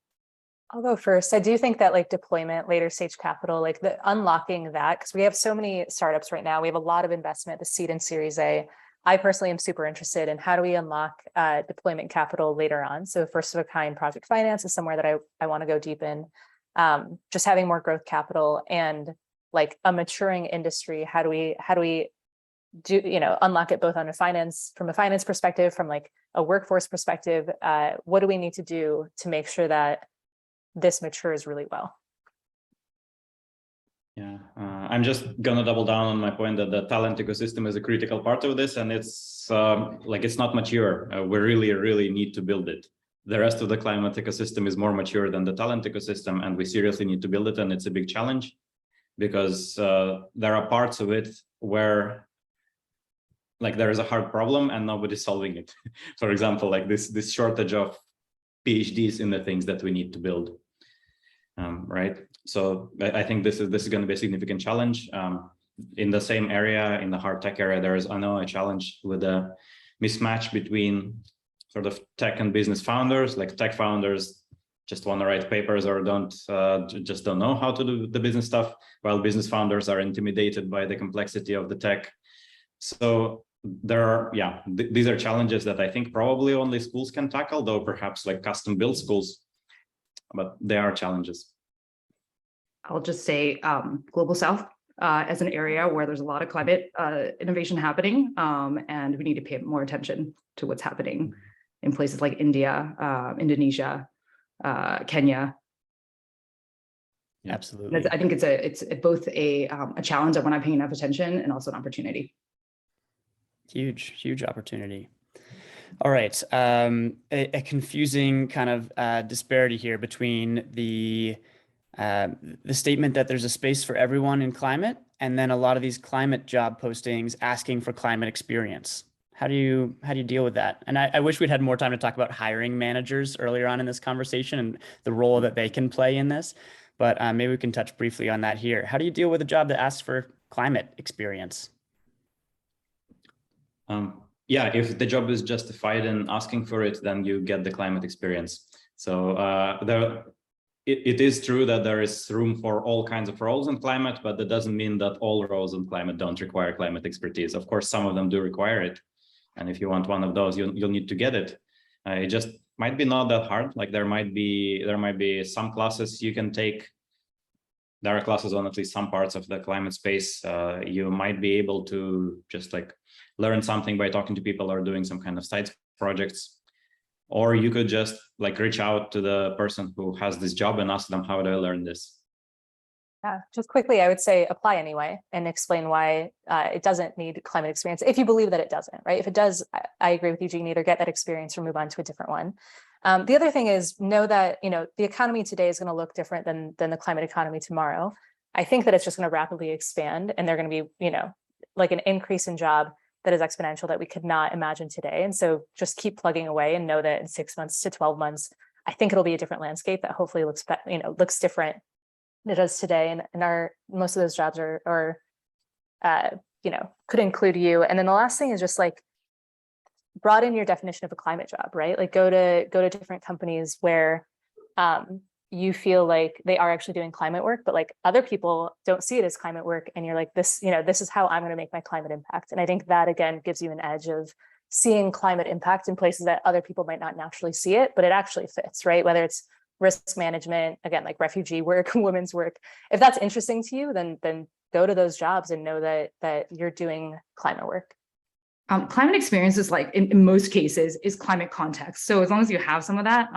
S1: I'll go first. I do think that like deployment, later stage capital, like the unlocking that, because we have so many startups right now, we have a lot of investment, the seed and Series A. I personally am super interested in how do we unlock deployment capital later on. So first of a kind project finance is somewhere that I want to go deep in. just having more growth capital and like a maturing industry. How do we do, unlock it both on from a finance perspective, from like a workforce perspective? What do we need to do to make sure that this matures really well?
S2: Yeah, I'm just gonna double down on my point that the talent ecosystem is a critical part of this, and it's it's not mature. We really need to build it. The rest of the climate ecosystem is more mature than the talent ecosystem, and we seriously need to build it. And it's a big challenge because there are parts of it where there is a hard problem and nobody's solving it. For example, like this shortage of PhDs in the things that we need to build. Right. So I think this is going to be a significant challenge. In the same area, in the hard tech area, there is, I know, a challenge with a mismatch between sort of tech and business founders. Like tech founders just want to write papers or just don't know how to do the business stuff, while business founders are intimidated by the complexity of the tech. So there are, these are challenges that I think probably only schools can tackle, though perhaps like custom built schools, but they are challenges.
S3: I'll just say Global South as an area where there's a lot of climate innovation happening, and we need to pay more attention to what's happening in places like India, Indonesia, Kenya.
S4: Absolutely.
S3: I think it's both a challenge that we're not paying enough attention, and also an opportunity.
S4: Huge opportunity. All right. A confusing kind of disparity here between the statement that there's a space for everyone in climate, and then a lot of these climate job postings asking for climate experience. How do you deal with that? And I wish we'd had more time to talk about hiring managers earlier on in this conversation and the role that they can play in this, but maybe we can touch briefly on that here. How do you deal with a job that asks for climate experience?
S2: Yeah, if the job is justified in asking for it, then you get the climate experience. So it is true that there is room for all kinds of roles in climate, but that doesn't mean that all roles in climate don't require climate expertise. Of course, some of them do require it. And if you want one of those, you'll need to get it. It just might be not that hard. Like there might be some classes you can take. There are classes on at least some parts of the climate space. You might be able to just learn something by talking to people or doing some kind of side projects. Or you could just reach out to the person who has this job and ask them, how do I learn this?
S1: Yeah, just quickly, I would say apply anyway and explain why it doesn't need climate experience. If you believe that it doesn't, right? If it does, I agree with Eugene, either get that experience or move on to a different one. The other thing is know that, the economy today is going to look different than the climate economy tomorrow. I think that it's just going to rapidly expand, and they're going to be, an increase in job that is exponential that we could not imagine today. And so just keep plugging away and know that in 6 months to 12 months, I think it'll be a different landscape that hopefully looks different than it does today. And most of those jobs are could include you. And then the last thing is just broaden your definition of a climate job, right? Go to different companies where you feel like they are actually doing climate work, but other people don't see it as climate work. And you're this is how I'm going to make my climate impact. And I think that again gives you an edge of seeing climate impact in places that other people might not naturally see it, but it actually fits, right? Whether it's risk management, again, refugee work, women's work. If that's interesting to you, then go to those jobs and know that you're doing climate work.
S3: Climate experience is in most cases is climate context. So as long as you have some of that,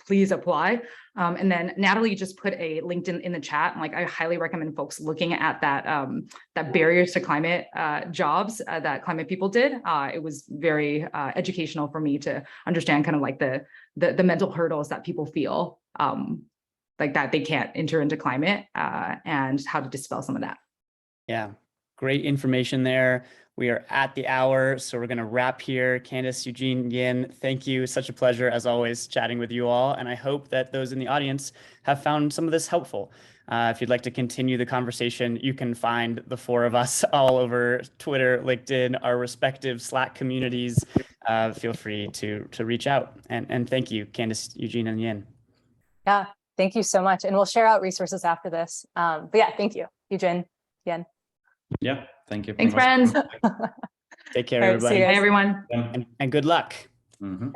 S3: please apply. And then Natalie just put a link in the chat. And I highly recommend folks looking at that barriers to climate jobs that climate people did. It was very educational for me to understand kind of the mental hurdles that people feel that they can't enter into climate and how to dispel some of that.
S4: Yeah, great information there. We are at the hour, so we're going to wrap here. Candice, Eugene, Yin, thank you. Such a pleasure, as always, chatting with you all. And I hope that those in the audience have found some of this helpful. If you'd like to continue the conversation, you can find the four of us all over Twitter, LinkedIn, our respective Slack communities. Feel free to reach out. And thank you, Candice, Eugene, and Yin.
S1: Yeah, thank you so much. And we'll share out resources after this. But yeah, thank you, Eugene, Yin.
S2: Yeah, thank you.
S3: Thanks, friends.
S4: Take care,
S1: All right,
S4: everybody.
S1: see you guys.
S3: Bye, everyone.
S4: And good luck.
S2: Mm-hmm.